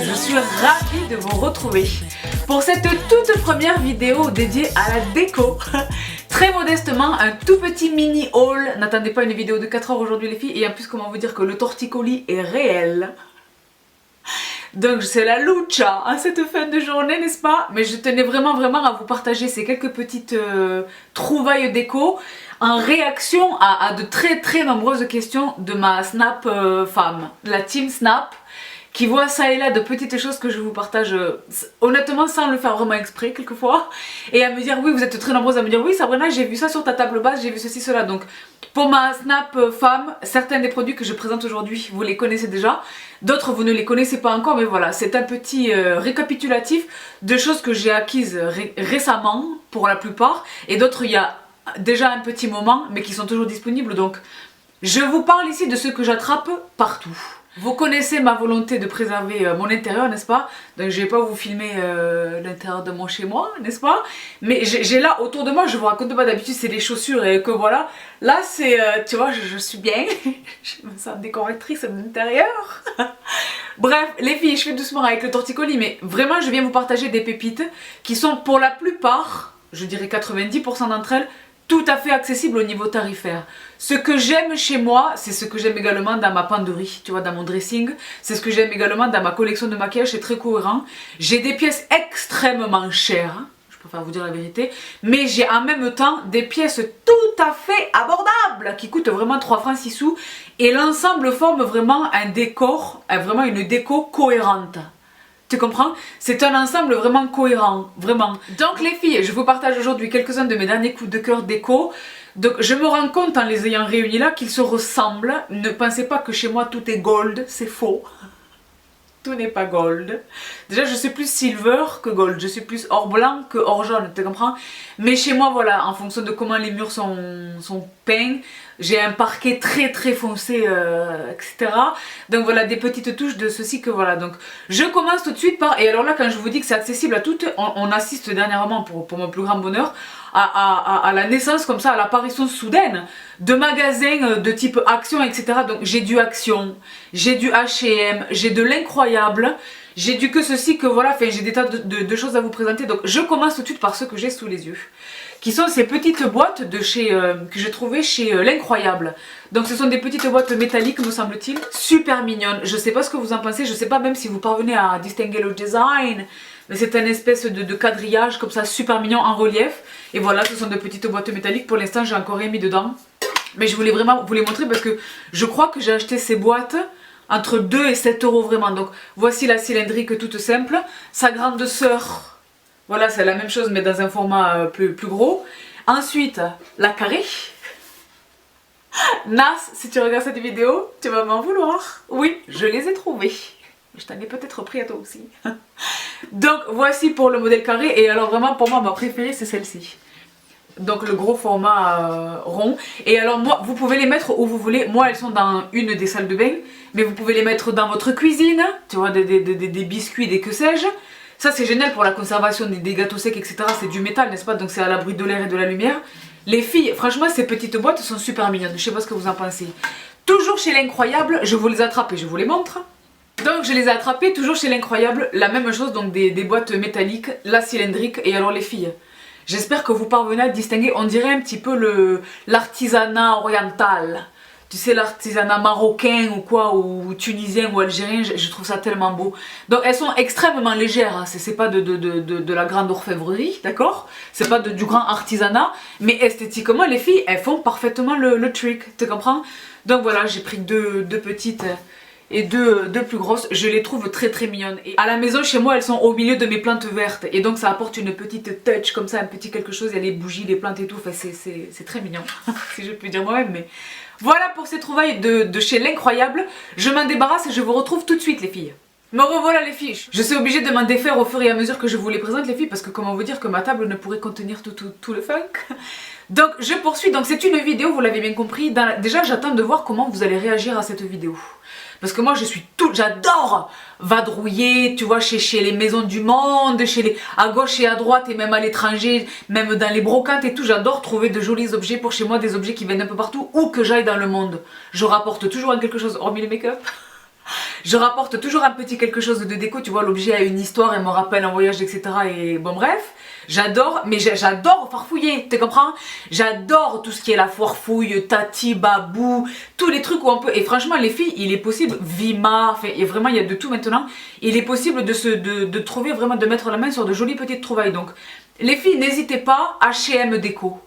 je suis ravie de vous retrouver pour cette toute première vidéo dédiée à la déco. Très modestement, un tout petit mini haul. N'attendez pas une vidéo de 4 heures aujourd'hui les filles. Et en plus, comment vous dire que le torticolis est réel. Donc c'est la lucha à cette fin de journée, n'est-ce pas? Mais je tenais vraiment à vous partager ces quelques petites trouvailles déco en réaction à de très nombreuses questions de ma Snap femme, la team Snap, qui voit ça et là de petites choses que je vous partage honnêtement sans le faire vraiment exprès quelquefois, et à me dire oui, vous êtes très nombreuses à me dire oui Sabrina, j'ai vu ça sur ta table basse, j'ai vu ceci cela. Donc pour ma Snap femme, certains des produits que je présente aujourd'hui vous les connaissez déjà, d'autres vous ne les connaissez pas encore, mais voilà, c'est un petit récapitulatif de choses que j'ai acquises récemment pour la plupart, et d'autres il y a déjà un petit moment mais qui sont toujours disponibles. Donc je vous parle ici de ce que j'attrape partout. Vous connaissez ma volonté de préserver mon intérieur, n'est-ce pas? Donc je vais pas vous filmer l'intérieur de mon chez moi, n'est-ce pas? Mais j'ai là autour de moi, je vous raconte pas, d'habitude c'est des chaussures et que voilà. Là c'est, tu vois, je suis bien, je me sens décoratrice de l'intérieur. Bref, les filles, je fais doucement avec le torticolis, mais vraiment je viens vous partager des pépites qui sont pour la plupart, je dirais 90% d'entre elles, tout à fait accessible au niveau tarifaire. Ce que j'aime chez moi, c'est ce que j'aime également dans ma penderie, tu vois, dans mon dressing. C'est ce que j'aime également dans ma collection de maquillage, c'est très cohérent. J'ai des pièces extrêmement chères, hein, je préfère vous dire la vérité, mais j'ai en même temps des pièces tout à fait abordables, qui coûtent vraiment 3 francs 6 sous, et l'ensemble forme vraiment un décor, vraiment une déco cohérente. Tu comprends? C'est un ensemble vraiment cohérent, vraiment. Donc les filles, je vous partage aujourd'hui quelques-uns de mes derniers coups de cœur déco. Donc je me rends compte en les ayant réunis là qu'ils se ressemblent. Ne pensez pas que chez moi tout est gold, c'est faux. Tout n'est pas gold. Déjà je suis plus silver que gold, je suis plus or blanc que or jaune, tu comprends? Mais chez moi voilà, en fonction de comment les murs sont peints, j'ai un parquet très foncé, etc. Donc voilà, des petites touches de ceci que voilà. Donc je commence tout de suite par, et alors là quand je vous dis que c'est accessible à toutes, on assiste dernièrement pour mon plus grand bonheur à la naissance comme ça, à l'apparition soudaine de magasins de type Action, etc. Donc j'ai du Action, j'ai du H&M, j'ai de l'incroyable, j'ai du que ceci, que voilà, enfin j'ai des tas de choses à vous présenter. Donc je commence tout de suite par ce que j'ai sous les yeux, qui sont ces petites boîtes de chez, que j'ai trouvées chez l'incroyable. Donc ce sont des petites boîtes métalliques me semble-t-il, super mignonnes. Je sais pas ce que vous en pensez, je sais pas même si vous parvenez à distinguer le design, mais c'est un espèce de quadrillage comme ça super mignon en relief. Et voilà, ce sont de petites boîtes métalliques, pour l'instant j'ai encore rien mis dedans. Mais je voulais vraiment vous les montrer parce que je crois que j'ai acheté ces boîtes entre 2 et 7 euros vraiment. Donc voici la cylindrique toute simple, sa grande sœur. Voilà, c'est la même chose mais dans un format plus gros. Ensuite, la carrée. Nas, si tu regardes cette vidéo, tu vas m'en vouloir. Oui, je les ai trouvées. Je t'en ai peut-être pris à toi aussi. Donc voici pour le modèle carré. Et alors vraiment pour moi ma préférée c'est celle-ci. Donc le gros format rond. Et alors moi, vous pouvez les mettre où vous voulez. Moi elles sont dans une des salles de bain. Mais vous pouvez les mettre dans votre cuisine. Tu vois, des biscuits, des que sais-je. Ça c'est génial pour la conservation des gâteaux secs, etc. C'est du métal, n'est-ce pas? Donc c'est à l'abri de l'air et de la lumière. Les filles, franchement ces petites boîtes sont super mignonnes. Je sais pas ce que vous en pensez. Toujours chez l'incroyable, je vous les attrape et je vous les montre. Donc je les ai attrapées toujours chez l'incroyable. La même chose, donc des boîtes métalliques, la cylindrique. Et alors les filles, j'espère que vous parvenez à distinguer, on dirait un petit peu l'artisanat oriental. Tu sais, l'artisanat marocain ou quoi, ou tunisien ou algérien, je trouve ça tellement beau. Donc elles sont extrêmement légères, hein. C'est pas de la grande orfèvrerie, d'accord? C'est pas du grand artisanat, mais esthétiquement les filles, elles font parfaitement le trick, tu comprends? Donc voilà, j'ai pris deux petites et deux plus grosses, je les trouve très mignonnes. Et à la maison chez moi elles sont au milieu de mes plantes vertes et donc ça apporte une petite touch comme ça, un petit quelque chose, il y a les bougies, les plantes et tout, enfin c'est très mignon si je peux dire moi-même. Mais voilà pour ces trouvailles de chez l'incroyable, je m'en débarrasse et je vous retrouve tout de suite les filles. Me revoilà les filles, je suis obligée de m'en défaire au fur et à mesure que je vous les présente les filles, parce que comment vous dire que ma table ne pourrait contenir tout le funk. Donc je poursuis, donc c'est une vidéo, vous l'avez bien compris, déjà j'attends de voir comment vous allez réagir à cette vidéo. Parce que moi j'adore vadrouiller, tu vois, chez les maisons du monde, à gauche et à droite et même à l'étranger, même dans les brocantes et tout, j'adore trouver de jolis objets pour chez moi, des objets qui viennent un peu partout, où que j'aille dans le monde. Je rapporte toujours quelque chose, hormis le make-up. Je rapporte toujours un petit quelque chose de déco, tu vois, l'objet a une histoire, elle me rappelle un voyage, etc. Et bon bref, j'adore, mais j'adore farfouiller, tu comprends? J'adore tout ce qui est la foire-fouille, tati, babou, tous les trucs où on peut... Et franchement les filles, il est possible, Vima, enfin, et vraiment il y a de tout maintenant, il est possible de trouver vraiment, de mettre la main sur de jolies petites trouvailles. Donc les filles, n'hésitez pas, H&M déco.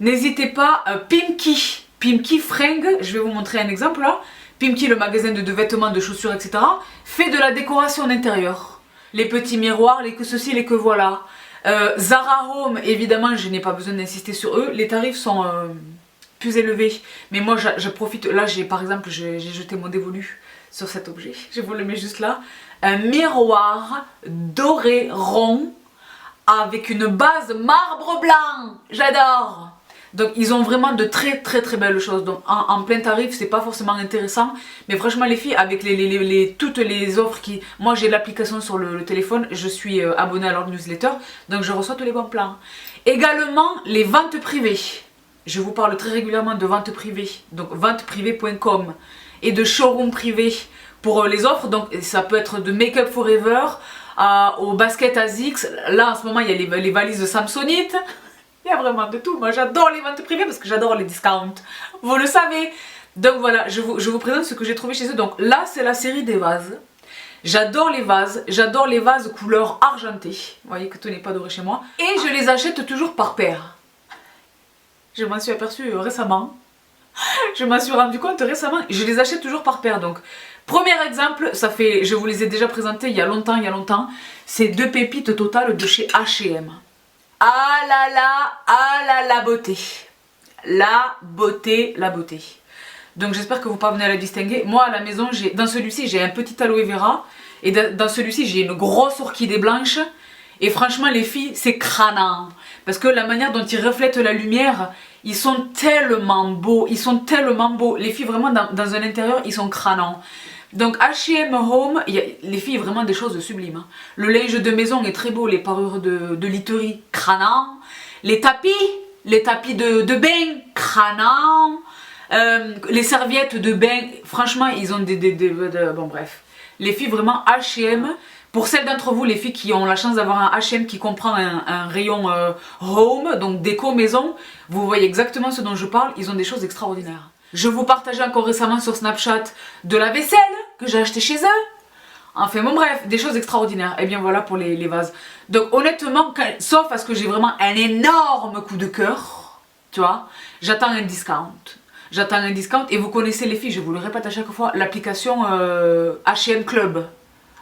N'hésitez pas, Pimki fringues, je vais vous montrer un exemple là. Pimki, le magasin de vêtements, de chaussures, etc. fait de la décoration d'intérieur. Les petits miroirs, les que ceci, les que voilà. Zara Home, évidemment, je n'ai pas besoin d'insister sur eux. Les tarifs sont plus élevés. Mais moi, je profite. Là, par exemple, j'ai jeté mon dévolu sur cet objet. Je vous le mets juste là. Un miroir doré rond avec une base marbre blanc. J'adore. Donc ils ont vraiment de très belles choses. Donc en plein tarif, c'est pas forcément intéressant. Mais franchement les filles, avec toutes les offres qui... Moi j'ai l'application sur le téléphone, je suis abonnée à leur newsletter. Donc je reçois tous les bons plans. Également les ventes privées. Je vous parle très régulièrement de ventes privées. Donc venteprivée.com et de showroom privé pour les offres. Donc ça peut être de Make Up Forever au basket ASICS. Là en ce moment il y a les valises de Samsonite. Il y a vraiment de tout. Moi j'adore les ventes privées parce que j'adore les discounts. Vous le savez. Donc voilà, je vous présente ce que j'ai trouvé chez eux. Donc là c'est la série des vases. J'adore les vases. J'adore les vases couleur argentée. Vous voyez que tout n'est pas doré chez moi. Et je les achète toujours par paire. Je m'en suis aperçue récemment. Je m'en suis rendu compte récemment. Je les achète toujours par paire. Donc premier exemple, ça fait, je vous les ai déjà présentés il y a longtemps. C'est 2 pépites totales de chez H&M. Ah là là, beauté. La beauté. Donc j'espère que vous parvenez à la distinguer. Moi à la maison, dans celui-ci j'ai un petit aloe vera. Et dans celui-ci j'ai une grosse orchidée blanche. Et franchement les filles, c'est crânant. Parce que la manière dont ils reflètent la lumière, ils sont tellement beaux. Les filles vraiment dans un intérieur, ils sont crânants. Donc H&M Home, les filles vraiment des choses sublimes. Hein. Le linge de maison est très beau, les parures de literie, crânant. Les tapis de bain, crânant. Les serviettes de bain, franchement ils ont bon bref. Les filles vraiment H&M. Pour celles d'entre vous, les filles qui ont la chance d'avoir un H&M qui comprend un rayon home, donc déco maison, vous voyez exactement ce dont je parle, ils ont des choses extraordinaires. Je vous partageais encore récemment sur Snapchat de la vaisselle que j'ai acheté chez eux. Enfin bon bref, des choses extraordinaires. Et bien voilà pour les vases. Donc honnêtement, sauf parce que j'ai vraiment un énorme coup de cœur, tu vois, j'attends un discount. Et vous connaissez les filles, je vous le répète à chaque fois, l'application H&M Club.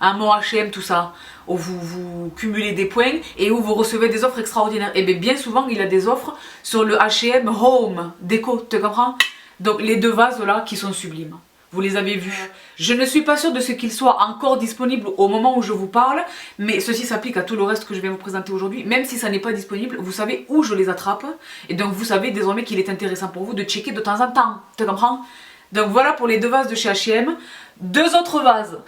Un mot H&M, tout ça, où vous cumulez des points et où vous recevez des offres extraordinaires. Et bien souvent, il y a des offres sur le H&M Home déco, tu comprends? Donc les 2 vases là qui sont sublimes. Vous les avez vus. Je ne suis pas sûre de ce qu'ils soient encore disponibles au moment où je vous parle, mais ceci s'applique à tout le reste que je viens vous présenter aujourd'hui. Même si ça n'est pas disponible, vous savez où je les attrape. Et donc vous savez désormais qu'il est intéressant pour vous de checker de temps en temps. Tu comprends? Donc voilà pour les 2 vases de chez H&M. 2 autres vases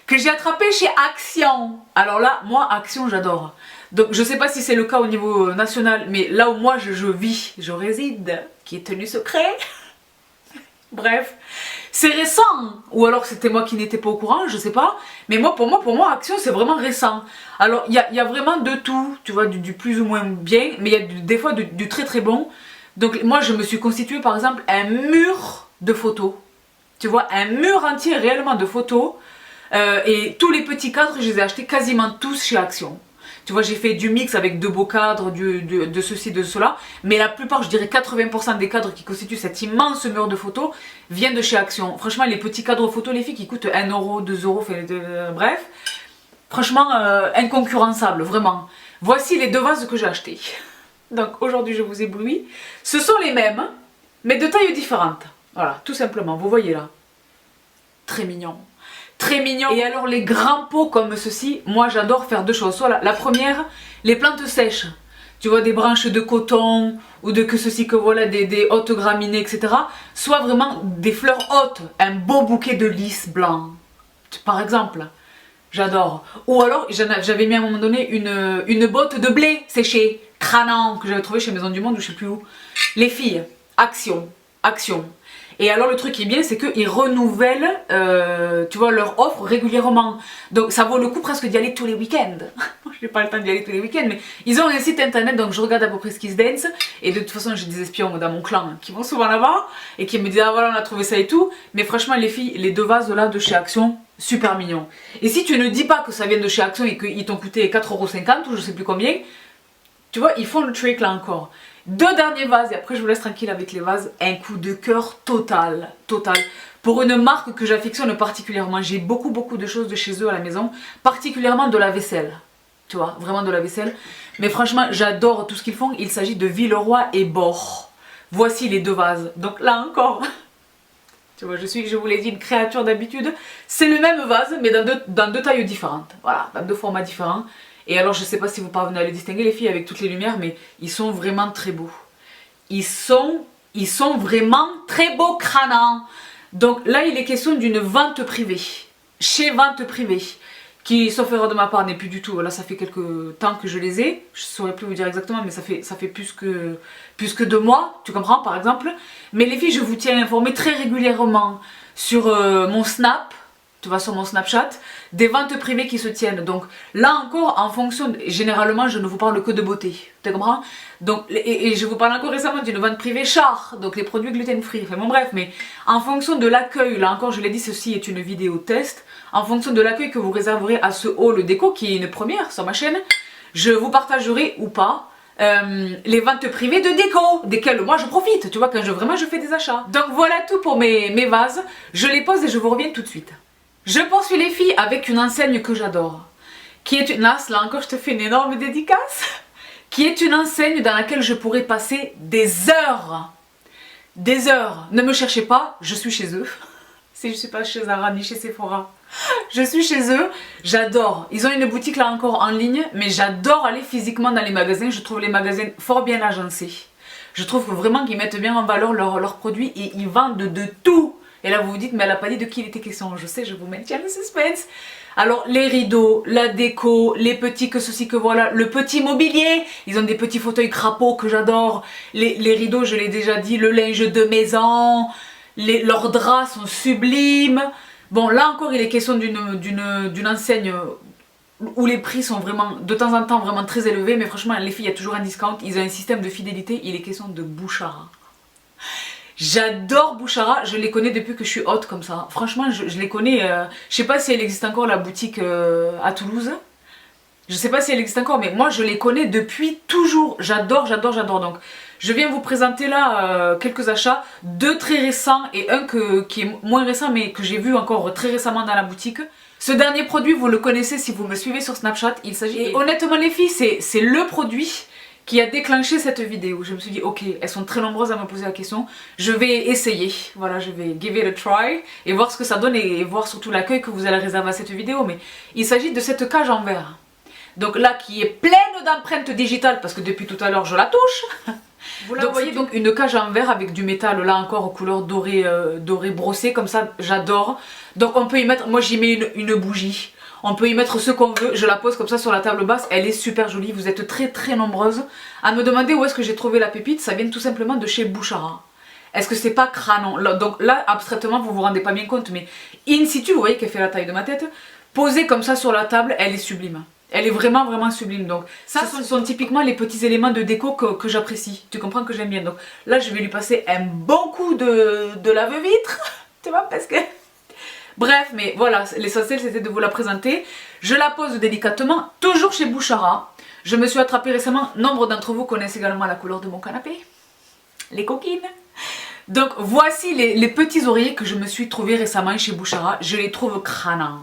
que j'ai attrapés chez Action. Alors là, moi Action j'adore. Donc je sais pas si c'est le cas au niveau national, mais là où moi je vis, je réside, qui est tenu secret. Bref, c'est récent. Ou alors c'était moi qui n'étais pas au courant, je sais pas. Mais pour moi Action c'est vraiment récent. Alors il y a vraiment de tout, tu vois, du plus ou moins bien, mais il y a des fois du très bon. Donc moi je me suis constitué par exemple un mur de photos. Tu vois, un mur entier réellement de photos. Et tous les petits cadres, je les ai achetés quasiment tous chez Action. Tu vois, j'ai fait du mix avec 2 beaux cadres, de ceci, de cela. Mais la plupart, je dirais 80% des cadres qui constituent cet immense mur de photos viennent de chez Action. Franchement, les petits cadres photos, les filles, qui coûtent 1 euro, 2 euros, bref. Franchement, inconcurrençable, vraiment. Voici les 2 vases que j'ai achetés. Donc aujourd'hui, je vous éblouis. Ce sont les mêmes, mais de tailles différentes. Voilà, tout simplement, vous voyez là. Très mignon. Très mignon. Et alors les grands pots comme ceci, moi j'adore faire 2 choses. Soit la première, les plantes sèches. Tu vois, des branches de coton ou de que ceci, que voilà, des hautes graminées, etc. Soit vraiment des fleurs hautes, un beau bouquet de lys blanc. Par exemple, j'adore. Ou alors, j'avais mis à un moment donné une botte de blé séché, crânant, que j'avais trouvé chez Maison du Monde ou je sais plus où. Les filles, Action. Et alors le truc qui est bien, c'est qu'ils renouvellent, tu vois, leur offre régulièrement. Donc ça vaut le coup presque d'y aller tous les week-ends. Moi je n'ai pas le temps d'y aller tous les week-ends, mais ils ont un site internet, donc je regarde à peu près ce qui se dance. Et de toute façon j'ai des espions dans mon clan qui vont souvent là-bas et qui me disent ah voilà on a trouvé ça et tout. Mais franchement les filles, les 2 vases là de chez Action, super mignons. Et si tu ne dis pas que ça vient de chez Action et qu'ils t'ont coûté 4,50 € ou je sais plus combien, tu vois, ils font le trick là encore. 2 derniers vases et après je vous laisse tranquille avec les vases. Un coup de cœur total, total. Pour une marque que j'affectionne particulièrement. J'ai beaucoup de choses de chez eux à la maison. Particulièrement de la vaisselle. Tu vois, vraiment de la vaisselle. Mais franchement, j'adore tout ce qu'ils font. Il s'agit de Villeroy et Boch. Voici les 2 vases. Donc là encore, tu vois, je vous l'ai dit, une créature d'habitude. C'est le même vase, mais dans deux tailles différentes. Voilà, dans 2 formats différents. Et alors je sais pas si vous parvenez à les distinguer les filles avec toutes les lumières, mais ils sont vraiment très beaux. Ils sont vraiment très beaux crânants. Donc là il est question d'une vente privée. Chez Vente Privée. Qui, sauf erreur de ma part, n'est plus du tout. Là ça fait quelques temps que je les ai. Je saurais plus vous dire exactement, mais ça fait plus que 2 mois, tu comprends par exemple. Mais les filles, je vous tiens informées très régulièrement sur mon Snap. Tu vas sur mon Snapchat, des ventes privées qui se tiennent. Donc là encore, en fonction, généralement je ne vous parle que de beauté, tu comprends? Donc, et je vous parle encore récemment d'une vente privée char, donc les produits gluten free, enfin bon bref, mais en fonction de l'accueil, là encore je l'ai dit, ceci est une vidéo test, en fonction de l'accueil que vous réserverez à ce haul déco, qui est une première sur ma chaîne, je vous partagerai ou pas les ventes privées de déco, desquelles moi je profite, tu vois, quand vraiment je fais des achats. Donc voilà tout pour mes vases, je les pose et je vous reviens tout de suite. Je poursuis les filles avec une enseigne que j'adore, qui est une... Là encore je te fais une énorme dédicace, qui est une enseigne dans laquelle je pourrais passer des heures. Des heures. Ne me cherchez pas, je suis chez eux. Si je ne suis pas chez Zara ni chez Sephora, je suis chez eux, j'adore. Ils ont une boutique là encore en ligne, mais j'adore aller physiquement dans les magasins, je trouve les magasins fort bien agencés. Je trouve vraiment qu'ils mettent bien en valeur leurs produits et ils vendent de tout. Et là vous vous dites mais elle a pas dit de qui il était question. Je sais, je vous maintiens le suspense. Alors les rideaux, la déco, les petits que ceci que voilà, le petit mobilier. Ils ont des petits fauteuils crapauds que j'adore. Les rideaux je l'ai déjà dit, le linge de maison, leurs draps sont sublimes. Bon là encore il est question d'une enseigne où les prix sont vraiment de temps en temps vraiment très élevés. Mais franchement les filles il y a toujours un discount. Ils ont un système de fidélité, il est question de Bouchara. J'adore Bouchara, je les connais depuis que je suis haute comme ça. Franchement, je les connais. Je sais pas si elle existe encore la boutique à Toulouse. Je sais pas si elle existe encore, mais moi je les connais depuis toujours. J'adore. Donc, je viens vous présenter là quelques achats, 2 très récents et un qui est moins récent, mais que j'ai vu encore très récemment dans la boutique. Ce dernier produit, vous le connaissez si vous me suivez sur Snapchat. Il s'agit. Et honnêtement, les filles, c'est le produit qui a déclenché cette vidéo. Je me suis dit ok, elles sont très nombreuses à me poser la question, je vais essayer, voilà, je vais give it a try et voir ce que ça donne et voir surtout l'accueil que vous allez réserver à cette vidéo. Mais il s'agit de cette cage en verre, donc là qui est pleine d'empreintes digitales parce que depuis tout à l'heure je la touche. Vous la voyez, donc une cage en verre avec du métal là encore aux couleurs dorées, doré brossées comme ça, j'adore. Donc on peut y mettre, moi j'y mets une bougie. On peut y mettre ce qu'on veut, je la pose comme ça sur la table basse, elle est super jolie. Vous êtes très nombreuses à me demander où est-ce que j'ai trouvé la pépite. Ça vient tout simplement de chez Bouchara. Est-ce que c'est pas crânon? Donc là, abstraitement, vous vous rendez pas bien compte, mais in situ, vous voyez qu'elle fait la taille de ma tête. Posée comme ça sur la table, elle est sublime. Elle est vraiment sublime. Donc ça, ce sont typiquement les petits éléments de déco que j'apprécie. Tu comprends que j'aime bien. Donc là, je vais lui passer un bon coup de lave-vitre. Tu vois, parce que... Bref, mais voilà, l'essentiel c'était de vous la présenter. Je la pose délicatement, toujours chez Bouchara. Je me suis attrapée récemment, nombre d'entre vous connaissent également la couleur de mon canapé. Les coquines. Donc voici les petits oreillers que je me suis trouvée récemment chez Bouchara. Je les trouve crânants.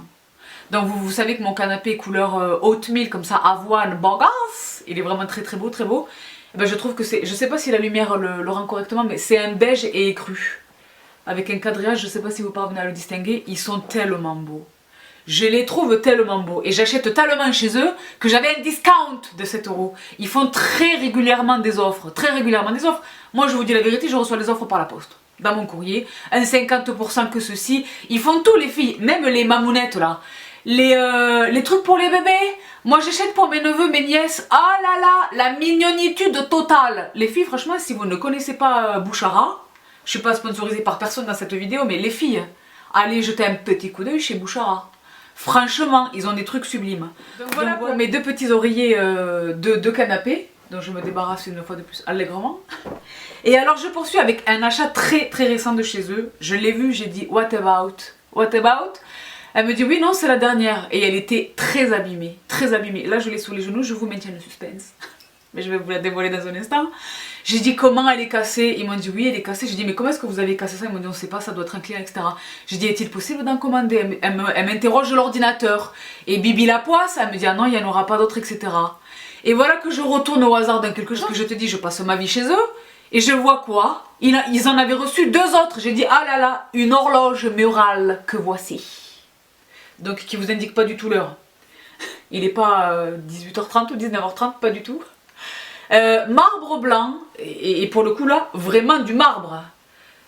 Donc vous savez que mon canapé est couleur oatmeal, comme ça, avoine, bagasse. Il est vraiment très beau, très beau. Et ben, je trouve que c'est, je sais pas si la lumière le rend correctement, mais c'est un beige et écru. Avec un quadrillage, je ne sais pas si vous parvenez à le distinguer, ils sont tellement beaux. Je les trouve tellement beaux et j'achète tellement chez eux que j'avais un discount de 7 €. Ils font très régulièrement des offres, Moi je vous dis la vérité, je reçois les offres par la poste, dans mon courrier, un 50% que ceci. Ils font tout les filles, même les mamounettes là, les trucs pour les bébés. Moi j'achète pour mes neveux, mes nièces, ah là là, la mignonitude totale. Les filles franchement si vous ne connaissez pas Bouchara, je suis pas sponsorisée par personne dans cette vidéo, mais les filles, allez jeter un petit coup d'œil chez Bouchara. Franchement, ils ont des trucs sublimes. Donc voilà pour mes deux petits oreillers de canapé, dont je me débarrasse une fois de plus allègrement. Et alors je poursuis avec un achat très récent de chez eux. Je l'ai vu, j'ai dit what about? What about? Elle me dit oui non c'est la dernière. Et elle était très abîmée, très abîmée. Là je l'ai sous les genoux, je vous maintiens le suspense. Mais je vais vous la dévoiler dans un instant. J'ai dit comment elle est cassée. Ils m'ont dit oui elle est cassée. J'ai dit mais comment est-ce que vous avez cassé ça? Ils m'ont dit on sait pas, ça doit être un client etc. J'ai dit est-il possible d'en commander? Elle m'interroge de l'ordinateur. Et Bibi la poisse, elle me dit ah non il n'y en aura pas d'autres etc. Et voilà que je retourne au hasard dans quelque chose que je te dis, je passe ma vie chez eux. Et je vois quoi? Ils en avaient reçu deux autres. J'ai dit ah là là, une horloge murale que voici. Donc qui vous indique pas du tout l'heure. Il n'est pas 18h30 ou 19h30, pas du tout. Marbre blanc, et pour le coup là, vraiment du marbre.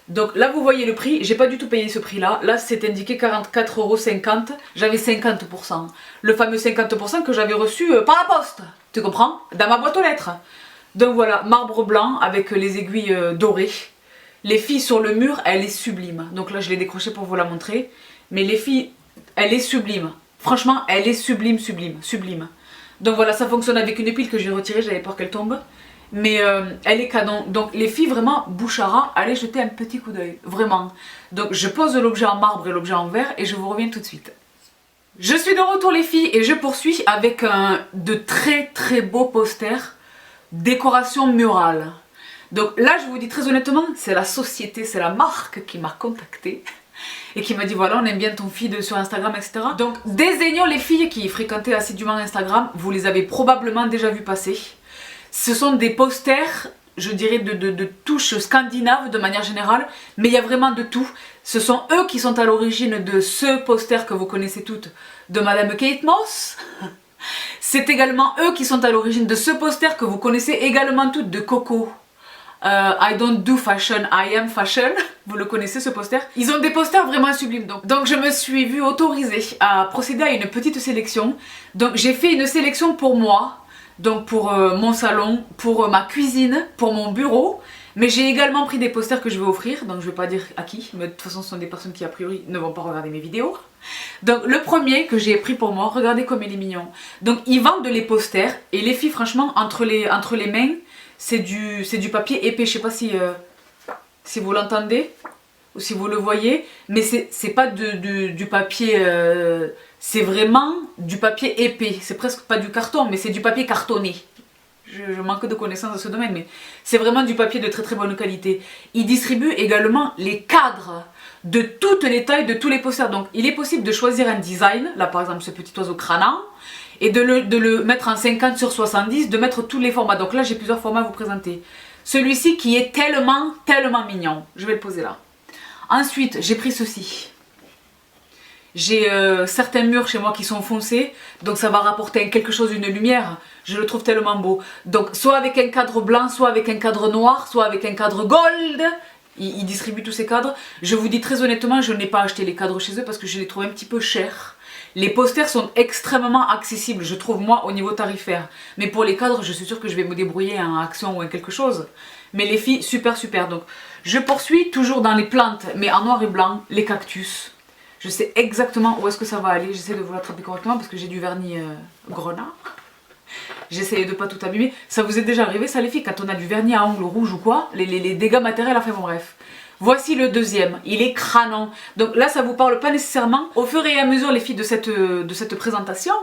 Donc là vous voyez le prix, j'ai pas du tout payé ce prix là. Là c'est indiqué 44,50 €, j'avais 50%. Le fameux 50% que j'avais reçu par la poste, tu comprends? Dans ma boîte aux lettres. Donc voilà, marbre blanc avec les aiguilles dorées. Les filles sur le mur, elle est sublime. Donc là je l'ai décroché pour vous la montrer. Mais les filles, elle est sublime. Franchement, elle est sublime, sublime, sublime. Donc voilà, ça fonctionne avec une pile que j'ai retirée, j'avais peur qu'elle tombe. Mais elle est canon. Donc les filles vraiment, Bouchara, allez jeter un petit coup d'œil. Vraiment. Donc je pose l'objet en marbre et l'objet en verre et je vous reviens tout de suite. Je suis de retour les filles et je poursuis avec de très beaux posters. Décoration murale. Donc là je vous dis très honnêtement, c'est la société, c'est la marque qui m'a contactée. Et qui m'a dit voilà on aime bien ton feed sur Instagram etc. Donc désignons les filles qui fréquentaient assidûment Instagram, vous les avez probablement déjà vues passer. Ce sont des posters, je dirais de touche scandinave de manière générale, mais il y a vraiment de tout. Ce sont eux qui sont à l'origine de ce poster que vous connaissez toutes de Madame Kate Moss. C'est également eux qui sont à l'origine de ce poster que vous connaissez également toutes de Coco. I don't do fashion, I am fashion. Vous le connaissez ce poster? Ils ont des posters vraiment sublimes donc je me suis vue autorisée à procéder à une petite sélection. Donc j'ai fait une sélection pour moi, donc pour mon salon, pour ma cuisine, pour mon bureau. Mais j'ai également pris des posters que je vais offrir, donc je vais pas dire à qui, mais de toute façon ce sont des personnes qui a priori ne vont pas regarder mes vidéos. Donc le premier que j'ai pris pour moi, regardez comme il est mignon. Donc ils vendent les posters et les filles franchement entre les mains, c'est du papier épais, je sais pas si vous l'entendez ou si vous le voyez, mais c'est pas du papier, c'est vraiment du papier épais, c'est presque pas du carton mais c'est du papier cartonné. Je manque de connaissances dans ce domaine, mais c'est vraiment du papier de très bonne qualité. Ils distribuent également les cadres de toutes les tailles, de tous les posters. Donc il est possible de choisir un design, là par exemple ce petit oiseau crânant, et de le mettre en 50 sur 70, de mettre tous les formats. Donc là j'ai plusieurs formats à vous présenter. Celui-ci qui est tellement mignon, je vais le poser là. Ensuite j'ai pris ceci. J'ai certains murs chez moi qui sont foncés, donc ça va rapporter quelque chose, une lumière. Je le trouve tellement beau. Donc soit avec un cadre blanc, soit avec un cadre noir, soit avec un cadre gold. Ils distribuent tous ces cadres. Je vous dis très honnêtement, je n'ai pas acheté les cadres chez eux parce que je les trouve un petit peu chers. Les posters sont extrêmement accessibles, je trouve moi, au niveau tarifaire. Mais pour les cadres, je suis sûre que je vais me débrouiller en action ou en quelque chose. Mais les filles, super. Donc je poursuis toujours dans les plantes, mais en noir et blanc, les cactus. Je sais exactement où est-ce que ça va aller. J'essaie de vous l'attraper correctement parce que j'ai du vernis grenat. J'essaie de pas tout abîmer. Ça vous est déjà arrivé ça les filles, quand on a du vernis à ongles rouge ou quoi, les dégâts matériels, enfin bon bref. Voici le deuxième, il est crânant. Donc là ça vous parle pas nécessairement. Au fur et à mesure les filles de cette présentation,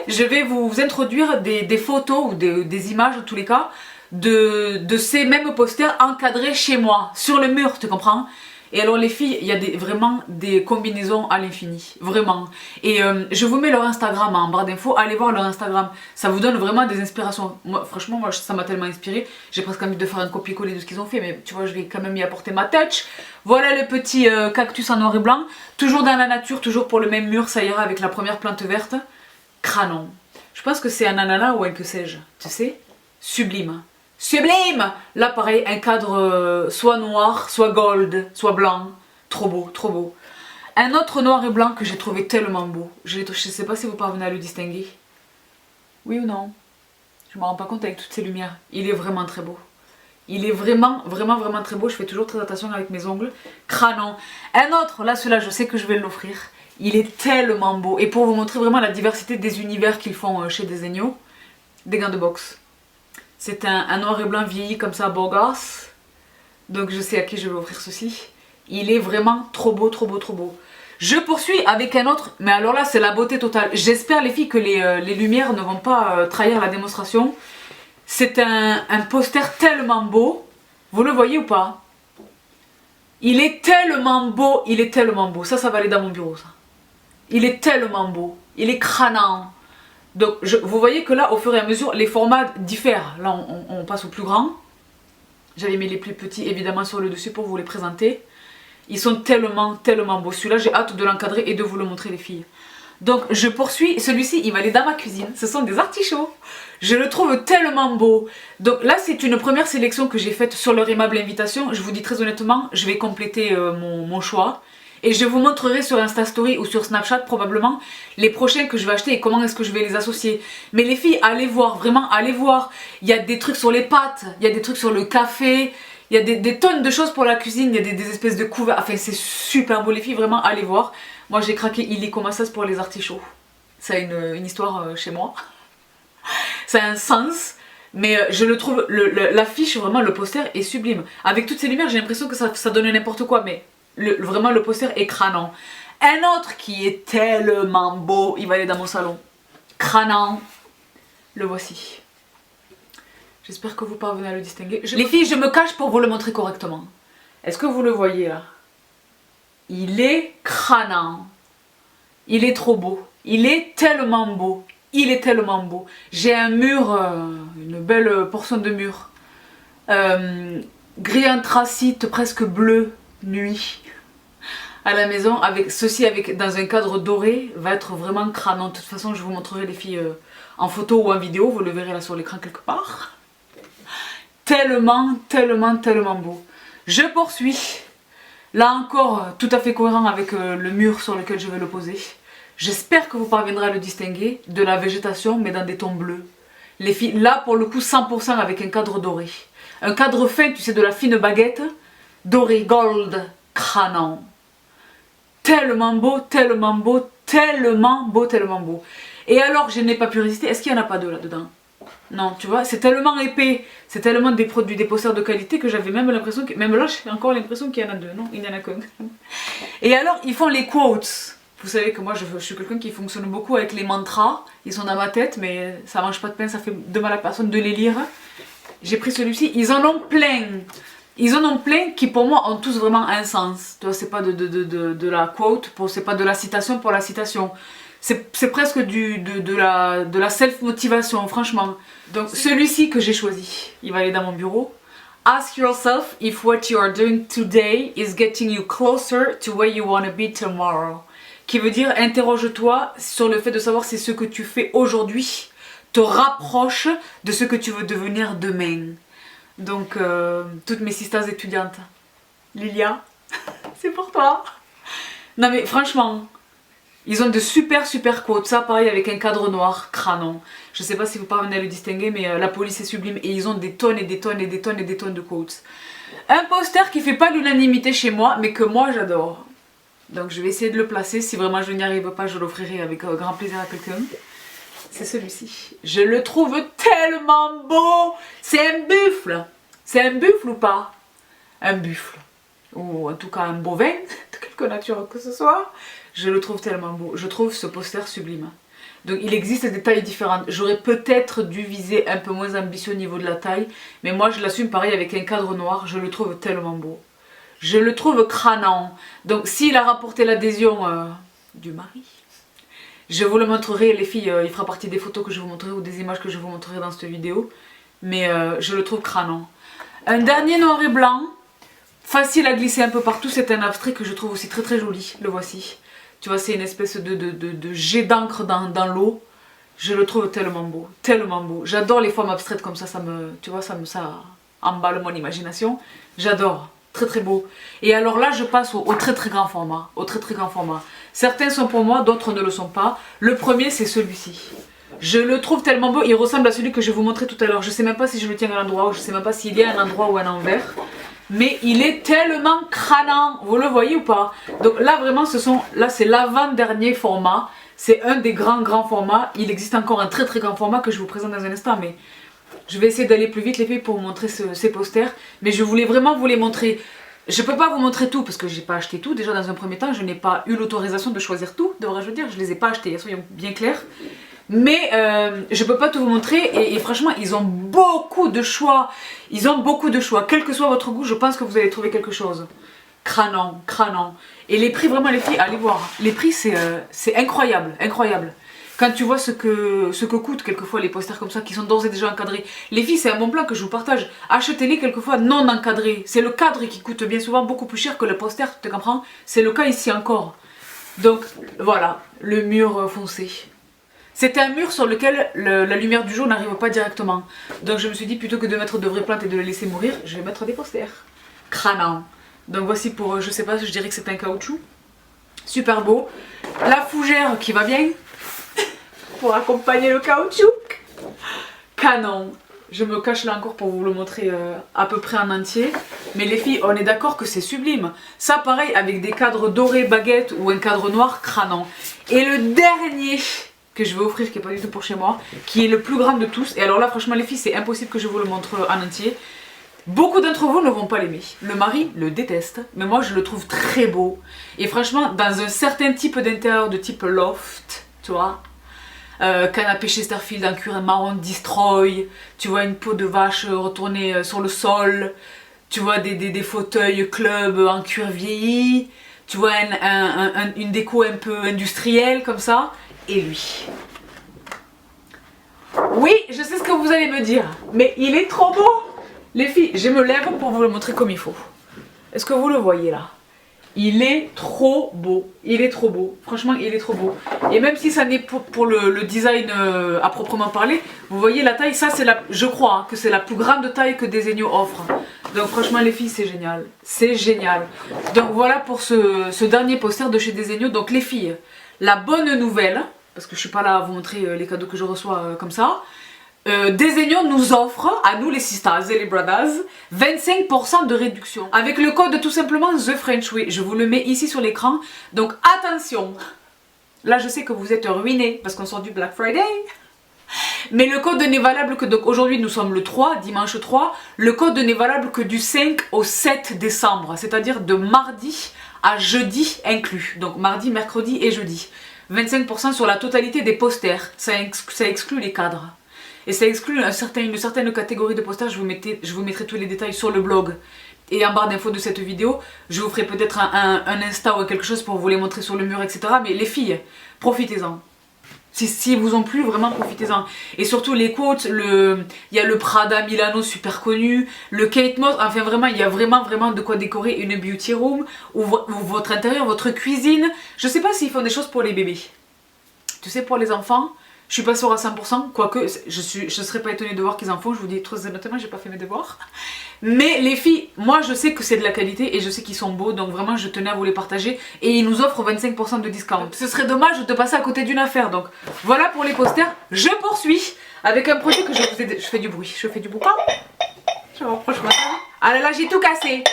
je vais vous introduire des photos ou des images en tous les cas de ces mêmes posters encadrés chez moi, sur le mur, tu comprends? Et alors les filles, il y a vraiment des combinaisons à l'infini, vraiment. Et je vous mets leur Instagram en barre d'infos, allez voir leur Instagram. Ça vous donne vraiment des inspirations. Moi, franchement, ça m'a tellement inspiré. J'ai presque envie de faire un copier-coller de ce qu'ils ont fait, mais tu vois, je vais quand même y apporter ma touch. Voilà le petit cactus en noir et blanc. Toujours dans la nature, toujours pour le même mur, ça ira avec la première plante verte. Cranon. Je pense que c'est un ananas ou un que sais-je, tu sais? Sublime. Sublime! Là pareil, un cadre soit noir, soit gold, soit blanc. Trop beau, trop beau. Un autre noir et blanc que j'ai trouvé tellement beau. Je ne sais pas si vous parvenez à le distinguer. Oui ou non? Je ne me rends pas compte avec toutes ces lumières. Il est vraiment très beau. Il est vraiment, vraiment, vraiment très beau. Je fais toujours très attention avec mes ongles. Crânon. Un autre, là, celui-là, je sais que je vais l'offrir. Il est tellement beau. Et pour vous montrer vraiment la diversité des univers qu'ils font chez Desenio, des gants de boxe. C'est un noir et blanc vieilli comme ça, beau gosse. Donc je sais à qui je vais offrir ceci. Il est vraiment trop beau, trop beau, trop beau. Je poursuis avec un autre, mais alors là c'est la beauté totale. J'espère les filles que les lumières ne vont pas trahir la démonstration. C'est un poster tellement beau. Vous le voyez ou pas? Il est tellement beau, il est tellement beau. Ça va aller dans mon bureau ça. Il est tellement beau, il est crânant. Donc vous voyez que là au fur et à mesure les formats diffèrent. Là on passe au plus grand. J'avais mis les plus petits évidemment sur le dessus pour vous les présenter. Ils sont tellement, tellement beaux. Celui-là, j'ai hâte de l'encadrer et de vous le montrer les filles. Donc je poursuis. Celui-ci, il va aller dans ma cuisine. Ce sont des artichauts. Je le trouve tellement beau. Donc là, c'est une première sélection que j'ai faite sur leur aimable invitation. Je vous dis très honnêtement, je vais compléter mon choix. Et je vous montrerai sur Insta Story ou sur Snapchat probablement les prochains que je vais acheter et comment est-ce que je vais les associer. Mais les filles, allez voir, vraiment allez voir. Il y a des trucs sur les pâtes, il y a des trucs sur le café, il y a des tonnes de choses pour la cuisine, il y a des espèces de couverts. Enfin c'est super beau les filles, vraiment allez voir. Moi j'ai craqué illico massas pour les artichauts. Ça a une histoire chez moi. Ça a un sens. Mais je le trouve, l'affiche, vraiment le poster est sublime. Avec toutes ces lumières j'ai l'impression que ça donne n'importe quoi mais... vraiment le poster est crânant. Un autre qui est tellement beau, il va aller dans mon salon. Crânant. Le voici. J'espère que vous parvenez à le distinguer. Les filles, je me cache pour vous le montrer correctement. Est-ce que vous le voyez là? Il est crânant. Il est trop beau. Il est tellement beau. Il est tellement beau. J'ai un mur, une belle portion de mur. Gris anthracite, presque bleu. Nuit à la maison avec ceci dans un cadre doré va être vraiment crânant. De toute façon je vous montrerai les filles en photo ou en vidéo, vous le verrez là sur l'écran quelque part. Tellement, tellement, tellement beau. Je poursuis. Là encore tout à fait cohérent avec le mur sur lequel je vais le poser. J'espère que vous parviendrez à le distinguer de la végétation mais dans des tons bleus. Les filles, là pour le coup 100% avec un cadre doré. Un cadre fin, tu sais, de la fine baguette. Doré, gold, crânant. Tellement beau, tellement beau, tellement beau, tellement beau. Et alors, je n'ai pas pu résister. Est-ce qu'il n'y en a pas deux là-dedans? Non, tu vois, c'est tellement épais, c'est tellement des produits, des posters de qualité que j'avais même l'impression que... Même là, j'ai encore l'impression qu'il y en a deux. Non, il n'y en a qu'un. Et alors, ils font les quotes. Vous savez que moi, je suis quelqu'un qui fonctionne beaucoup avec les mantras. Ils sont dans ma tête, mais ça mange pas de pain, ça fait de mal à personne de les lire. J'ai pris celui-ci, ils en ont plein. Ils en ont plein qui pour moi ont tous vraiment un sens. Tu vois, c'est pas de la quote, c'est pas de la citation pour la citation. C'est presque de la self-motivation, franchement. Donc celui-ci que j'ai choisi, il va aller dans mon bureau. Ask yourself if what you are doing today is getting you closer to where you want to be tomorrow. Qui veut dire, interroge-toi sur le fait de savoir si ce que tu fais aujourd'hui te rapproche de ce que tu veux devenir demain. Donc, toutes mes sisters étudiantes, Lilia, c'est pour toi. Non mais franchement, ils ont de super quotes. Ça pareil avec un cadre noir, crânon. Je sais pas si vous parvenez à le distinguer, mais la police est sublime. Et ils ont des tonnes et des tonnes et des tonnes et des tonnes de quotes. Un poster qui fait pas l'unanimité chez moi, mais que moi j'adore. Donc je vais essayer de le placer. Si vraiment je n'y arrive pas, je l'offrirai avec grand plaisir à quelqu'un. C'est celui-ci. Je le trouve tellement beau. C'est un buffle. C'est un buffle ou pas? Un buffle. Ou en tout cas un bovin, de quelque nature que ce soit. Je le trouve tellement beau. Je trouve ce poster sublime. Donc il existe des tailles différentes. J'aurais peut-être dû viser un peu moins ambitieux au niveau de la taille. Mais moi je l'assume pareil avec un cadre noir. Je le trouve tellement beau. Je le trouve crânant. Donc s'il a rapporté l'adhésion du mari... Je vous le montrerai les filles, il fera partie des photos que je vous montrerai ou des images que je vous montrerai dans cette vidéo. Mais je le trouve crânant. Un dernier noir et blanc, facile à glisser un peu partout, c'est un abstrait que je trouve aussi très joli, le voici. Tu vois, c'est une espèce de jet d'encre dans l'eau. Je le trouve tellement beau, tellement beau. J'adore les formes abstraites comme ça, tu vois, ça emballe mon imagination. J'adore. Très beau. Et alors là je passe au très grand format. Au très grand format. Certains sont pour moi, d'autres ne le sont pas. Le premier c'est celui-ci. Je le trouve tellement beau, il ressemble à celui que je vais vous montrer tout à l'heure. Je sais même pas si je le tiens à l'endroit, ou je sais même pas s'il y a un endroit ou un envers. Mais il est tellement crânant, vous le voyez ou pas? Donc là vraiment là c'est l'avant-dernier format. C'est un des grands formats. Il existe encore un très grand format que je vous présente dans un instant, mais je vais essayer d'aller plus vite les filles pour vous montrer ces posters. Mais je voulais vraiment vous les montrer. Je peux pas vous montrer tout parce que j'ai pas acheté tout. Déjà dans un premier temps, je n'ai pas eu l'autorisation de choisir tout, devrais-je dire. Je les ai pas achetés, soyons bien clairs. Mais je peux pas tout vous montrer et franchement ils ont beaucoup de choix. Ils ont beaucoup de choix. Quel que soit votre goût, je pense que vous allez trouver quelque chose. Crânant. Et les prix, vraiment les filles, allez voir. Les prix c'est incroyable. Quand tu vois ce que coûtent quelquefois les posters comme ça qui sont d'ores et déjà encadrés. Les filles, c'est un bon plan que je vous partage. Achetez-les quelquefois non encadrés. C'est le cadre qui coûte bien souvent beaucoup plus cher que le poster, tu comprends? C'est le cas ici encore. Donc voilà, le mur foncé. C'est un mur sur lequel la lumière du jour n'arrive pas directement. Donc je me suis dit, plutôt que de mettre de vraies plantes et de les laisser mourir, je vais mettre des posters. Crânant. Donc voici pour, je sais pas, je dirais que c'est un caoutchouc. Super beau. La fougère qui va bien. Pour accompagner le caoutchouc. Canon. Je me cache là encore pour vous le montrer à peu près en entier. Mais les filles, on est d'accord que c'est sublime. Ça pareil avec des cadres dorés baguettes ou un cadre noir, crânant. Et le dernier que je vais offrir, qui n'est pas du tout pour chez moi, qui est le plus grand de tous. Et alors là franchement les filles, c'est impossible que je vous le montre en entier. Beaucoup d'entre vous ne vont pas l'aimer. Le mari le déteste, mais moi je le trouve très beau. Et franchement, dans un certain type d'intérieur, de type loft, tu vois, canapé Chesterfield en cuir marron destroy, tu vois une peau de vache retournée sur le sol, tu vois des fauteuils club en cuir vieilli, tu vois une déco un peu industrielle comme ça. Et lui. Oui, je sais ce que vous allez me dire, mais il est trop beau. Les filles, je me lève pour vous le montrer comme il faut. Est-ce que vous le voyez là? Il est trop beau. Il est trop beau. Franchement, il est trop beau. Et même si ça n'est pour le design à proprement parler, vous voyez la taille, ça c'est je crois que c'est la plus grande taille que Desenio offre. Donc franchement les filles, c'est génial. C'est génial. Donc voilà pour ce dernier poster de chez Desenio. Donc les filles, la bonne nouvelle, parce que je suis pas là à vous montrer les cadeaux que je reçois comme ça, Desenio nous offre, à nous les sisters et les brothers, 25% de réduction. Avec le code tout simplement The French Way. Je vous le mets ici sur l'écran. Donc attention, là je sais que vous êtes ruinés parce qu'on sort du Black Friday. Mais le code n'est valable que, donc aujourd'hui nous sommes le 3, dimanche 3. Le code n'est valable que du 5 au 7 décembre, c'est-à-dire de mardi à jeudi inclus. Donc mardi, mercredi et jeudi. 25% sur la totalité des posters, ça exclut les cadres. Et ça exclut une certaine catégorie de posters, je vous mettrai tous les détails sur le blog. Et en barre d'infos de cette vidéo, je vous ferai peut-être un Insta ou quelque chose pour vous les montrer sur le mur, etc. Mais les filles, profitez-en. Si vous ont plu, vraiment profitez-en. Et surtout les quotes, il y a le Prada Milano super connu, le Kate Moss, enfin vraiment, il y a vraiment de quoi décorer une beauty room, ou votre intérieur, votre cuisine. Je sais pas s'ils font des choses pour les bébés. Tu sais, pour les enfants, je suis pas sûre à 100%, quoique je serais pas étonnée de voir qu'ils en font, je vous dis très honnêtement, j'ai pas fait mes devoirs. Mais les filles, moi je sais que c'est de la qualité et je sais qu'ils sont beaux, donc vraiment je tenais à vous les partager. Et ils nous offrent 25% de discount. Ce serait dommage de passer à côté d'une affaire, donc voilà pour les posters. Je poursuis avec un produit que je vous ai... Je fais du bruit, je fais du boucan. Je m'approche maintenant. Ah là là, j'ai tout cassé.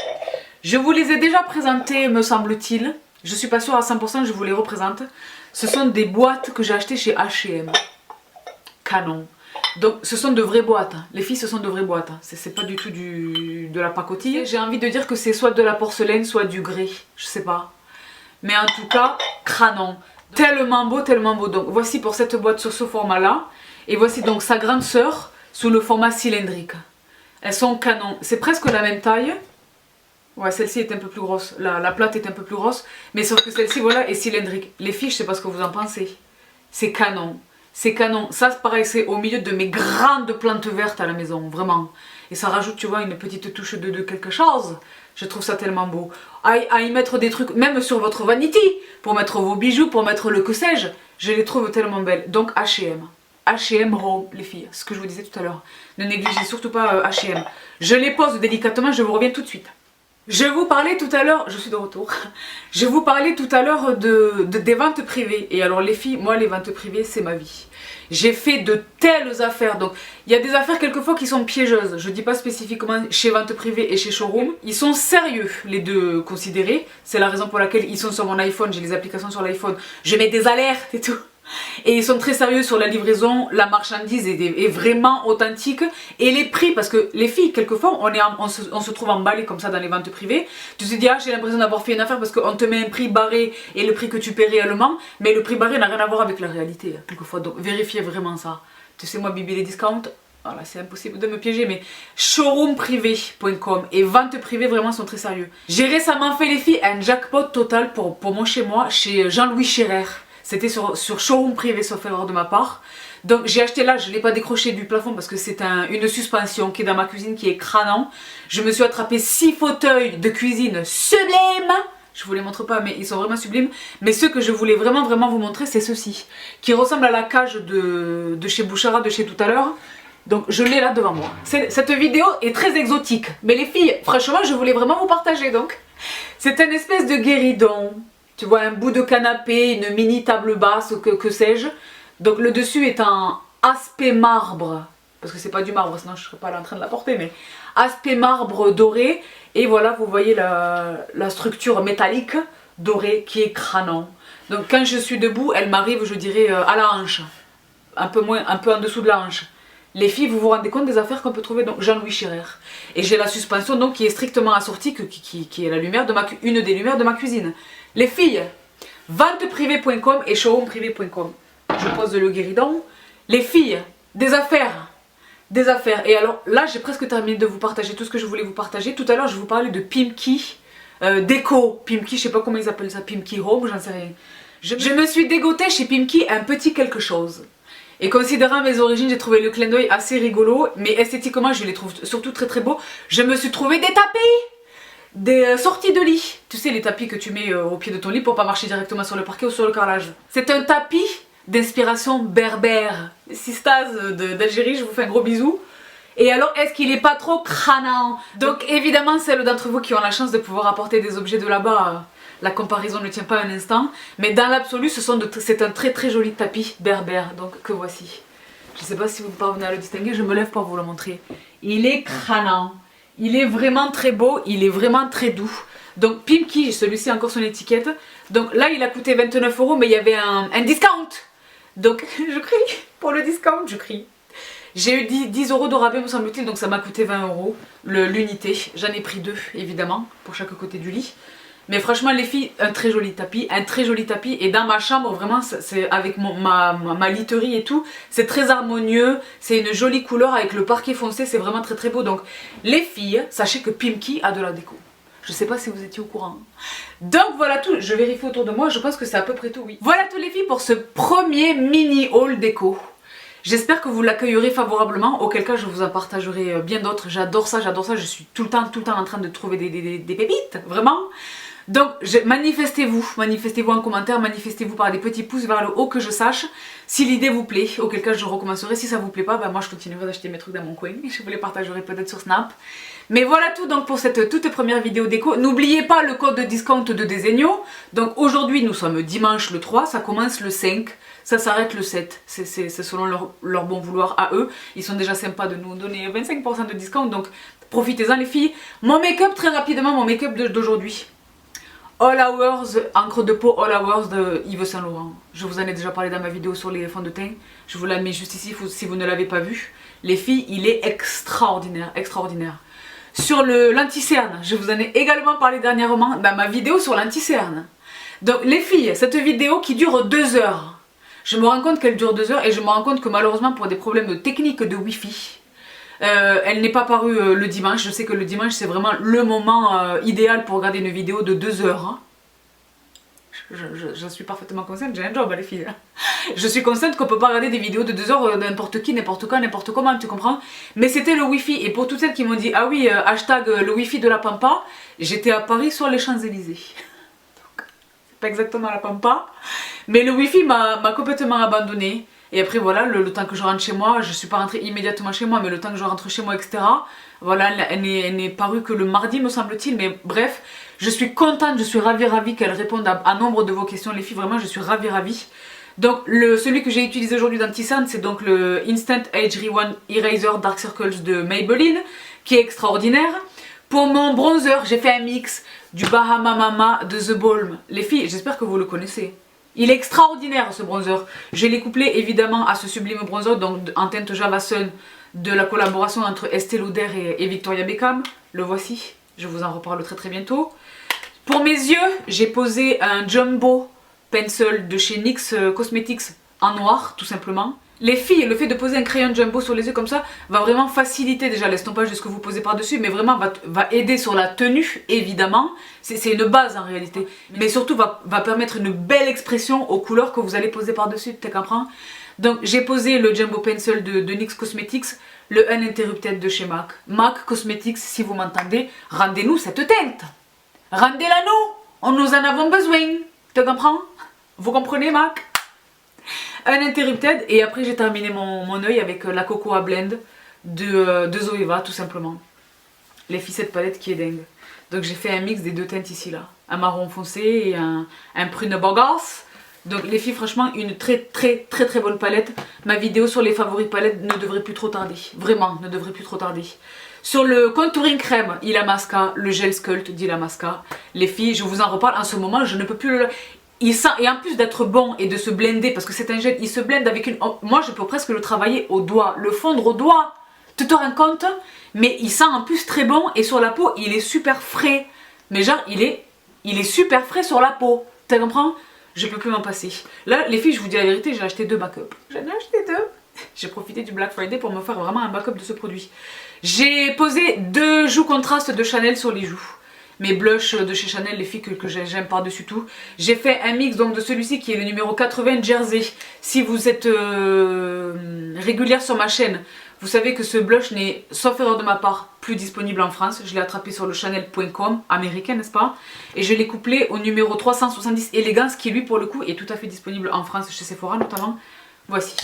Je vous les ai déjà présentés, me semble-t-il. Je suis pas sûre à 100%, je vous les représente. Ce sont des boîtes que j'ai achetées chez H&M. Canon. Donc ce sont de vraies boîtes. Les filles, ce sont de vraies boîtes. C'est pas du tout de la pacotille. J'ai envie de dire que c'est soit de la porcelaine, soit du grès. Je sais pas. Mais en tout cas, canon. Tellement beau, tellement beau. Donc voici pour cette boîte sur ce format-là. Et voici donc sa grande sœur sous le format cylindrique. Elles sont canon. C'est presque la même taille. Ouais, celle-ci est un peu plus grosse. La plate est un peu plus grosse. Mais sauf que celle-ci, voilà, est cylindrique. Les filles, je sais pas ce que vous en pensez. C'est canon. C'est canon. Ça, pareil, c'est au milieu de mes grandes plantes vertes à la maison. Vraiment. Et ça rajoute, tu vois, une petite touche de quelque chose. Je trouve ça tellement beau. À y mettre des trucs, même sur votre vanity. Pour mettre vos bijoux, pour mettre le que sais-je. Je les trouve tellement belles. Donc, H&M. H&M Home, les filles. Ce que je vous disais tout à l'heure. Ne négligez surtout pas H&M. Je les pose délicatement, je vous reviens tout de suite. Je vous parlais tout à l'heure, je suis de retour, je vous parlais tout à l'heure des ventes privées. Et alors les filles, moi les ventes privées c'est ma vie. J'ai fait de telles affaires, donc il y a des affaires quelquefois qui sont piégeuses. Je dis pas spécifiquement chez vente privée et chez showroom. Ils sont sérieux les deux considérés, c'est la raison pour laquelle ils sont sur mon iPhone, j'ai les applications sur l'iPhone. Je mets des alertes et tout. Et ils sont très sérieux sur la livraison, la marchandise est vraiment authentique. Et les prix, parce que les filles, quelquefois, on se trouve emballé comme ça dans les ventes privées. Tu te dis, ah j'ai l'impression d'avoir fait une affaire parce qu'on te met un prix barré et le prix que tu paies réellement. Mais le prix barré n'a rien à voir avec la réalité, quelquefois. Donc vérifiez vraiment ça. Tu sais, moi, Bibi les discounts, voilà, c'est impossible de me piéger, mais showroomprivé.com et ventes privées vraiment sont très sérieux. J'ai récemment fait les filles un jackpot total pour mon chez moi, chez Jean-Louis Scherer. C'était sur showroom privé, sauf erreur de ma part. Donc j'ai acheté là, je ne l'ai pas décroché du plafond parce que c'est une suspension qui est dans ma cuisine qui est crânant. Je me suis attrapé 6 fauteuils de cuisine sublimes. Je vous les montre pas mais ils sont vraiment sublimes. Mais ceux que je voulais vraiment vous montrer c'est ceux-ci. Qui ressemblent à la cage de chez Bouchara, de chez tout à l'heure. Donc je l'ai là devant moi. Cette vidéo est très exotique. Mais les filles, franchement je voulais vraiment vous partager donc. C'est une espèce de guéridon. Tu vois un bout de canapé, une mini table basse, que sais-je. Donc le dessus est en aspect marbre. Parce que c'est pas du marbre, sinon je serais pas là en train de la porter. Mais aspect marbre doré. Et voilà, vous voyez la structure métallique dorée qui est crânant. Donc quand je suis debout, elle m'arrive, je dirais, à la hanche. Un peu en dessous de la hanche. Les filles, vous vous rendez compte des affaires qu'on peut trouver donc Jean-Louis Scherer. Et j'ai la suspension donc qui est strictement assortie, qui est la lumière une des lumières de ma cuisine. Les filles, venteprivé.com et showroomprivé.com. Je pose le guéridon. Les filles, des affaires. Des affaires. Et alors là, j'ai presque terminé de vous partager tout ce que je voulais vous partager. Tout à l'heure, je vous parlais de Pimki Déco. Pimki, je sais pas comment ils appellent ça. Pimki Home, j'en sais rien. Je me suis dégotée chez Pimki un petit quelque chose. Et considérant mes origines, j'ai trouvé le clin d'œil assez rigolo. Mais esthétiquement, je les trouve surtout très beaux. Je me suis trouvé des tapis. Des sorties de lit, tu sais les tapis que tu mets au pied de ton lit pour pas marcher directement sur le parquet ou sur le carrelage. C'est un tapis d'inspiration berbère. Sistaz d'Algérie, je vous fais un gros bisou. Et alors est-ce qu'il est pas trop crânant? Donc évidemment celles d'entre vous qui ont la chance de pouvoir apporter des objets de là-bas, la comparaison ne tient pas un instant. Mais dans l'absolu c'est un très joli tapis berbère, donc que voici. Je sais pas si vous parvenez à le distinguer, je me lève pour vous le montrer. Il est crânant. Il est vraiment très beau, il est vraiment très doux. Donc Pimki, celui-ci a encore son étiquette. Donc là il a coûté 29 €, mais il y avait un discount. Donc je crie, pour le discount je crie. J'ai eu 10 € de rabais me semble-t-il, donc ça m'a coûté 20 € l'unité. J'en ai pris 2 évidemment, pour chaque côté du lit. Mais franchement les filles, un très joli tapis. Et dans ma chambre vraiment, c'est avec ma literie et tout, c'est très harmonieux. C'est une jolie couleur avec le parquet foncé, c'est vraiment très beau. Donc les filles, sachez que Pimki a de la déco. Je sais pas si vous étiez au courant. Donc voilà tout, je vérifie autour de moi, je pense que c'est à peu près tout, oui. Voilà tout les filles pour ce premier mini haul déco. J'espère que vous l'accueillerez favorablement, auquel cas je vous en partagerai bien d'autres. J'adore ça, je suis tout le temps en train de trouver des pépites, vraiment. Donc manifestez-vous en commentaire, manifestez-vous par des petits pouces vers le haut que je sache si l'idée vous plaît, auquel cas je recommencerai. Si ça vous plaît pas, bah moi je continuerai d'acheter mes trucs dans mon coin et je vous les partagerai peut-être sur Snap. Mais voilà tout donc pour cette toute première vidéo déco. N'oubliez pas le code de discount de Desenio. Donc aujourd'hui nous sommes dimanche le 3, ça commence le 5, ça s'arrête le 7. C'est selon leur bon vouloir à eux. Ils sont déjà sympas de nous donner 25% de discount, donc profitez-en les filles. Mon make-up, très rapidement, mon make-up d'aujourd'hui. All Hours, encre de peau All Hours de Yves Saint Laurent. Je vous en ai déjà parlé dans ma vidéo sur les fonds de teint. Je vous la mets juste ici si vous ne l'avez pas vu. Les filles, il est extraordinaire. Sur l'anti-cerne, je vous en ai également parlé dernièrement dans ma vidéo sur l'anti-cerne. Donc les filles, cette vidéo qui dure 2 heures. Je me rends compte qu'elle dure 2 heures et je me rends compte que malheureusement pour des problèmes techniques de Wi-Fi, elle n'est pas parue le dimanche. Je sais que le dimanche c'est vraiment le moment idéal pour regarder une vidéo de 2 heures. Hein. Je suis parfaitement consciente, j'ai un job les filles. Je suis consciente qu'on peut pas regarder des vidéos de 2 heures n'importe qui, n'importe quand, n'importe comment, tu comprends. Mais c'était le Wi-Fi et pour toutes celles qui m'ont dit ah oui, hashtag le Wi-Fi de la Pampa, j'étais à Paris sur les Champs-Élysées. Donc c'est pas exactement la Pampa, mais le Wi-Fi m'a complètement abandonnée. Et après voilà, le temps que je rentre chez moi, je suis pas rentrée immédiatement chez moi, mais le temps que je rentre chez moi, etc. Voilà, elle n'est parue que le mardi me semble-t-il, mais bref, je suis contente, je suis ravie qu'elle réponde à nombre de vos questions les filles, vraiment je suis ravie. Donc celui que j'ai utilisé aujourd'hui dans Tisane, c'est donc le Instant Age Rewind Eraser Dark Circles de Maybelline, qui est extraordinaire. Pour mon bronzer, j'ai fait un mix du Bahama Mama de The Balm. Les filles, j'espère que vous le connaissez. Il est extraordinaire ce bronzer. Je l'ai couplé évidemment à ce sublime bronzer donc en teinte Java Sun de la collaboration entre Estée Lauder et Victoria Beckham. Le voici, je vous en reparle très bientôt. Pour mes yeux, j'ai posé un Jumbo Pencil de chez NYX Cosmetics en noir tout simplement. Les filles, le fait de poser un crayon Jumbo sur les yeux comme ça va vraiment faciliter déjà l'estompage de ce que vous posez par dessus, mais vraiment va aider sur la tenue évidemment, c'est une base en réalité, mais surtout va permettre une belle expression aux couleurs que vous allez poser par dessus, tu comprends? Donc j'ai posé le Jumbo Pencil de NYX Cosmetics, le Uninterrupted de chez MAC. MAC Cosmetics, si vous m'entendez, rendez-nous cette teinte, rendez-la nous, nous en avons besoin, tu comprends? Vous comprenez MAC? Uninterrupted, et après j'ai terminé mon œil avec la Cocoa Blend de Zoeva tout simplement. Les filles, cette palette qui est dingue. Donc j'ai fait un mix des deux teintes ici là, un marron foncé et un prune bagasse. Donc les filles, franchement une très bonne palette. Ma vidéo sur les favoris palettes ne devrait plus trop tarder, vraiment ne devrait plus trop tarder. Sur le contouring crème Illamasqua, le gel sculpt d'Illamasqua, les filles, je vous en reparle en ce moment, je ne peux plus le... Il sent, et en plus d'être bon et de se blender, parce que c'est un gel, il se blende avec une... Moi je peux presque le travailler au doigt, le fondre au doigt, tu te rends compte? Mais il sent en plus très bon, et sur la peau il est super frais. Mais genre il est super frais sur la peau, tu comprends? Je peux plus m'en passer. Là les filles, je vous dis la vérité, j'ai acheté 2 backups. J'en ai acheté 2. J'ai profité du Black Friday pour me faire vraiment un backup de ce produit. J'ai posé 2 joues contrastes de Chanel sur les joues. Mes blushs de chez Chanel, les filles que j'aime par-dessus tout. J'ai fait un mix donc de celui-ci qui est le numéro 80 Jersey. Si vous êtes régulière sur ma chaîne, vous savez que ce blush n'est, sauf erreur de ma part, plus disponible en France. Je l'ai attrapé sur le chanel.com, américain n'est-ce pas? Et je l'ai couplé au numéro 370 Elegance qui lui pour le coup est tout à fait disponible en France chez Sephora notamment. Voici.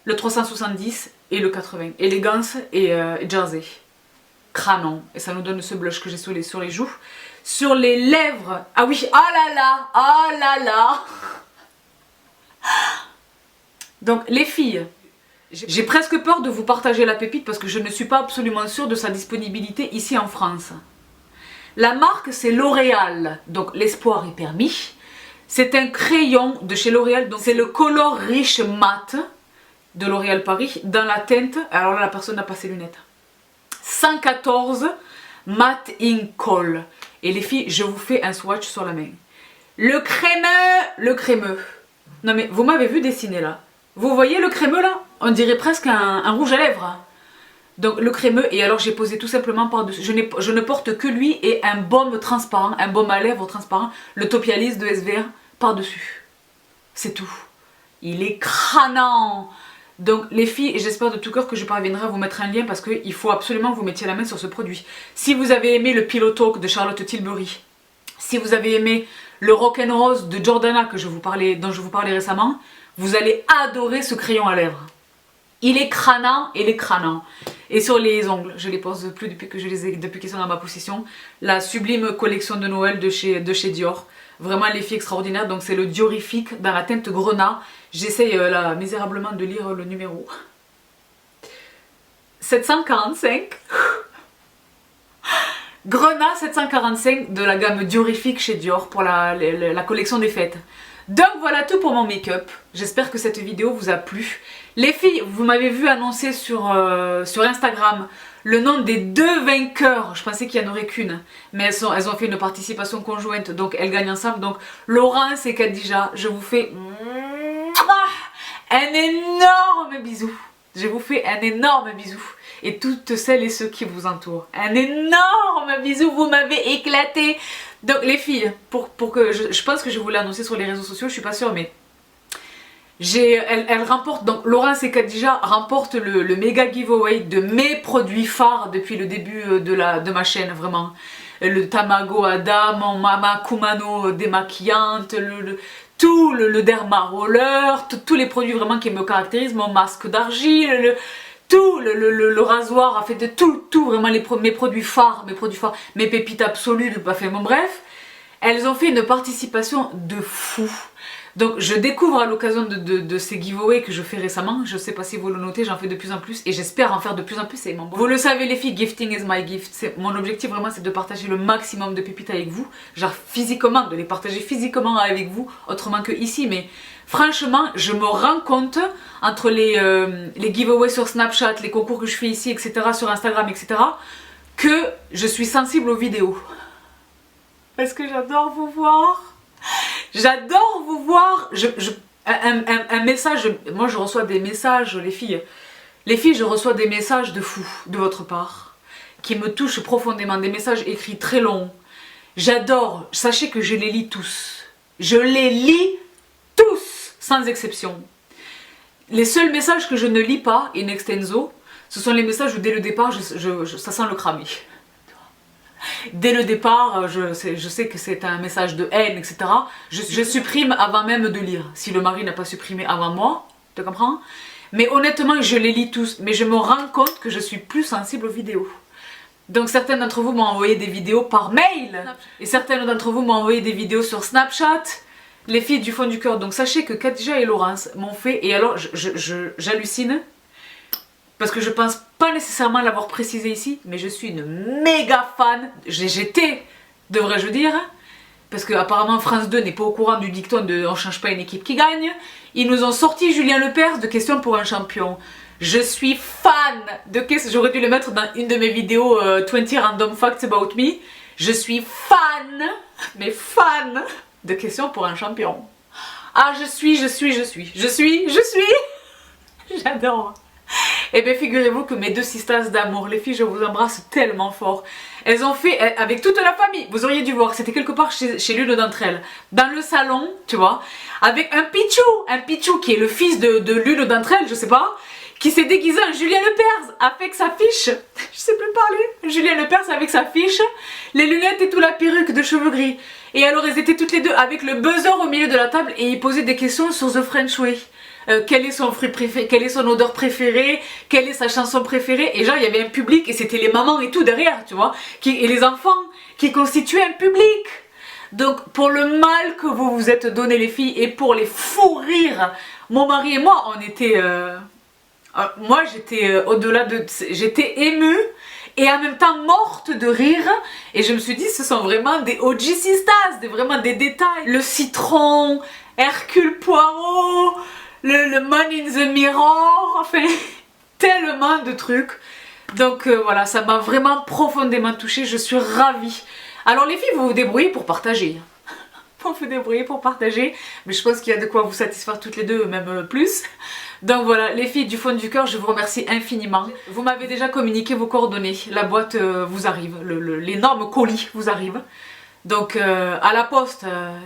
Le 370 et le 80. Elegance et Jersey. Cranon, et ça nous donne ce blush que j'ai sur les joues. Sur les lèvres, ah oui, oh là là. Donc les filles, j'ai presque peur de vous partager la pépite parce que je ne suis pas absolument sûre de sa disponibilité ici en France. La marque c'est L'Oréal, donc l'espoir est permis. C'est un crayon de chez L'Oréal, donc c'est le Color Rich Matte de L'Oréal Paris dans la teinte, alors là la personne n'a pas ses lunettes. 114 Matte Ink Kohl. Et les filles, je vous fais un swatch sur la main. Le crémeux. Non mais vous m'avez vu dessiner là. Vous voyez le crémeux là? On dirait presque un rouge à lèvres. Donc le crémeux, et alors j'ai posé tout simplement par-dessus. Je ne porte que lui et un baume transparent, un baume à lèvres transparent, le Topialis de SVR par-dessus. C'est tout. Il est crânant. Donc les filles, j'espère de tout cœur que je parviendrai à vous mettre un lien parce qu'il faut absolument que vous mettiez la main sur ce produit. Si vous avez aimé le Pillow Talk de Charlotte Tilbury, si vous avez aimé le Rock'n'Rose de Jordana dont je vous parlais récemment, vous allez adorer ce crayon à lèvres. Il est crânant, Et sur les ongles, je les pose plus depuis qu'ils sont dans ma possession. La sublime collection de Noël de chez Dior. Vraiment les filles extraordinaires, donc c'est le Diorifique dans la teinte Grenat. J'essaye là misérablement de lire le numéro. 745. Grenat 745 de la gamme Diorifique chez Dior pour la collection des fêtes. Donc voilà tout pour mon make-up. J'espère que cette vidéo vous a plu. Les filles, vous m'avez vu annoncer sur Instagram le nom des 2 vainqueurs. Je pensais qu'il n'y en aurait qu'une, mais elles ont fait une participation conjointe, donc elles gagnent ensemble. Donc Laurence et Khadija, je vous fais un énorme bisou. Je vous fais un énorme bisou. Et toutes celles et ceux qui vous entourent, un énorme bisou, vous m'avez éclaté. Donc les filles, pour que je pense que je vous l'ai annoncé sur les réseaux sociaux, je suis pas sûre, mais elles remportent, donc Laurence et Khadija remportent le méga giveaway de mes produits phares depuis le début de ma chaîne, vraiment. Le Tamago Ada, mon Mama Kumano démaquillante, tout le derma roller, tous les produits vraiment qui me caractérisent, mon masque d'argile, le rasoir, a fait de tout vraiment mes produits phares, mes pépites absolues, enfin bon bref, elles ont fait une participation de fou. Donc je découvre à l'occasion de ces giveaways que je fais récemment, je sais pas si vous le notez, j'en fais de plus en plus et j'espère en faire de plus en plus. Vous le savez les filles, gifting is my gift. Mon objectif vraiment c'est de partager le maximum de pépites avec vous, genre physiquement, de les partager physiquement avec vous, autrement que ici. Mais franchement je me rends compte entre les giveaways sur Snapchat, les concours que je fais ici, etc., sur Instagram, etc., que je suis sensible aux vidéos. Parce que j'adore vous voir. J'adore vous voir. Un message, moi je reçois des messages, les filles, je reçois des messages de fou de votre part, qui me touchent profondément, des messages écrits très longs. J'adore, sachez que je les lis tous. Je les lis tous, sans exception. Les seuls messages que je ne lis pas, in extenso, ce sont les messages où dès le départ, ça sent le cramé. Dès le départ, je sais que c'est un message de haine, etc. Je supprime avant même de lire. Si le mari n'a pas supprimé avant moi, tu comprends? Mais honnêtement, je les lis tous. Mais je me rends compte que je suis plus sensible aux vidéos. Donc certains d'entre vous m'ont envoyé des vidéos par mail. Et certaines d'entre vous m'ont envoyé des vidéos sur Snapchat. Les filles du fond du cœur. Donc sachez que Khadija et Laurence m'ont fait... Et alors, j'hallucine. Parce que je pense pas nécessairement l'avoir précisé ici, mais je suis une méga fan, j'étais, devrais-je dire, parce que apparemment France 2 n'est pas au courant du dicton de on change pas une équipe qui gagne. Ils nous ont sorti Julien Lepers de questions pour un champion. Je suis fan de questions, j'aurais dû le mettre dans une de mes vidéos 20 random facts about me. Je suis fan, mais fan de questions pour un champion. Ah je suis, j'adore. Et bien figurez-vous que mes deux sisters d'amour, les filles, je vous embrasse tellement fort. Elles ont fait, avec toute la famille, vous auriez dû voir, c'était quelque part chez l'une d'entre elles, dans le salon, tu vois, avec un Pichou qui est le fils de l'une d'entre elles, je sais pas, qui s'est déguisé en Julien Lepers avec sa fiche, je sais plus parler, Julien Lepers avec sa fiche, les lunettes et toute la perruque de cheveux gris. Et alors elles étaient toutes les deux avec le buzzer au milieu de la table et ils posaient des questions sur The French Way. Quel est son fruit préféré, quelle est son odeur préférée, quelle est sa chanson préférée, et genre il y avait un public et c'était les mamans et tout derrière, tu vois, et les enfants qui constituaient un public. Donc pour le mal que vous vous êtes donné les filles et pour les fous rires, mon mari et moi on était, moi j'étais au-delà de, j'étais émue et en même temps morte de rire et je me suis dit ce sont vraiment des OG sisters, vraiment des détails, le citron, Hercule Poirot, le Man in the Mirror, enfin tellement de trucs. Donc voilà, ça m'a vraiment profondément touchée, je suis ravie. Alors les filles, vous vous débrouillez pour partager. Vous vous débrouillez pour partager, mais je pense qu'il y a de quoi vous satisfaire toutes les deux, même plus. Donc voilà, les filles du fond du cœur, je vous remercie infiniment. Vous m'avez déjà communiqué vos coordonnées, la boîte vous arrive, l'énorme colis vous arrive. Donc à la poste,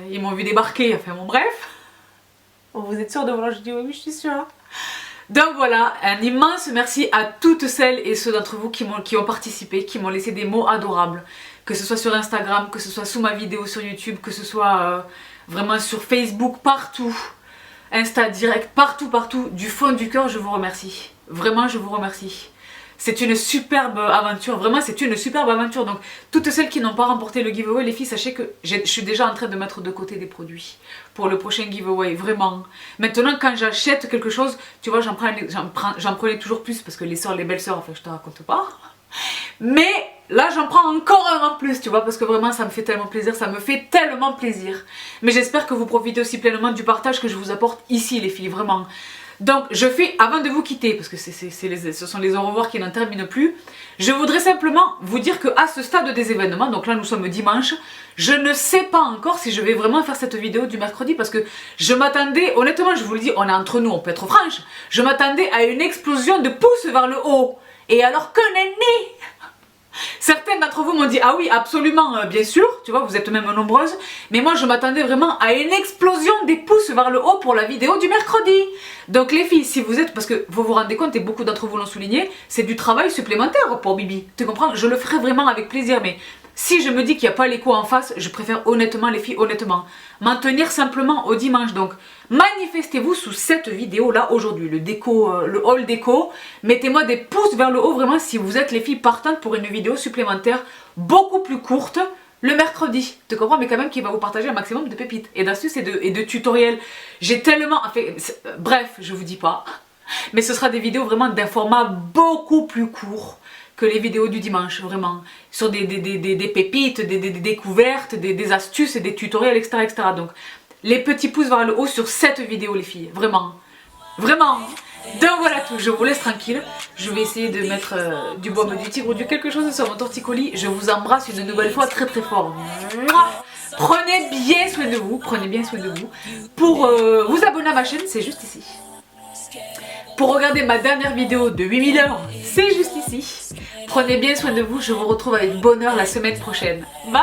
ils m'ont vu débarquer, enfin bon bref. Vous êtes sûrs de vouloir? Je dis oui, je suis sûre. Donc voilà, un immense merci à toutes celles et ceux d'entre vous qui ont participé, qui m'ont laissé des mots adorables. Que ce soit sur Instagram, que ce soit sous ma vidéo sur YouTube, que ce soit vraiment sur Facebook, partout. Insta direct, partout, du fond du cœur, je vous remercie. Vraiment, je vous remercie. C'est une superbe aventure, vraiment c'est une superbe aventure. Donc toutes celles qui n'ont pas remporté le giveaway, les filles, sachez que je suis déjà en train de mettre de côté des produits pour le prochain giveaway, vraiment. Maintenant quand j'achète quelque chose, tu vois, j'en prenais toujours plus parce que les sœurs, les belles sœurs, enfin je te raconte pas. Mais là j'en prends encore un en plus, tu vois, parce que vraiment ça me fait tellement plaisir, ça me fait tellement plaisir. Mais j'espère que vous profitez aussi pleinement du partage que je vous apporte ici les filles, vraiment. Donc je fais, avant de vous quitter, parce que ce sont les au revoir qui n'en terminent plus, je voudrais simplement vous dire qu'à ce stade des événements, donc là nous sommes dimanche, je ne sais pas encore si je vais vraiment faire cette vidéo du mercredi parce que je m'attendais, honnêtement je vous le dis, on est entre nous, on peut être franche, je m'attendais à une explosion de pouces vers le haut. Et alors que nenni! Certaines d'entre vous m'ont dit ah oui absolument bien sûr, tu vois, vous êtes même nombreuses, mais moi je m'attendais vraiment à une explosion des pouces vers le haut pour la vidéo du mercredi. Donc les filles, si vous êtes, parce que vous vous rendez compte et beaucoup d'entre vous l'ont souligné, c'est du travail supplémentaire pour Bibi, tu comprends? Je le ferai vraiment avec plaisir, mais Si je me dis qu'il n'y a pas l'écho en face, je préfère honnêtement les filles, honnêtement, m'en tenir simplement au dimanche. Donc manifestez-vous sous cette vidéo là aujourd'hui, le haul déco. Mettez-moi des pouces vers le haut vraiment si vous êtes les filles partantes pour une vidéo supplémentaire beaucoup plus courte le mercredi. Tu comprends, mais quand même qui va vous partager un maximum de pépites et d'astuces et de tutoriels. J'ai tellement, bref, je vous dis pas. Mais ce sera des vidéos vraiment d'un format beaucoup plus court que les vidéos du dimanche, vraiment. Sur des pépites, des découvertes, des astuces et des tutoriels, etc., etc. Donc, les petits pouces vers le haut sur cette vidéo, les filles. Vraiment. Vraiment. Donc voilà tout, je vous laisse tranquille. Je vais essayer de mettre du baume du tigre ou du quelque chose sur mon torticolis. Je vous embrasse une nouvelle fois très très fort. Prenez bien soin de vous, prenez bien soin de vous. Pour vous abonner à ma chaîne, c'est juste ici. Pour regarder ma dernière vidéo de 8000 heures, c'est juste ici. Prenez bien soin de vous, je vous retrouve avec bonheur la semaine prochaine. Bye!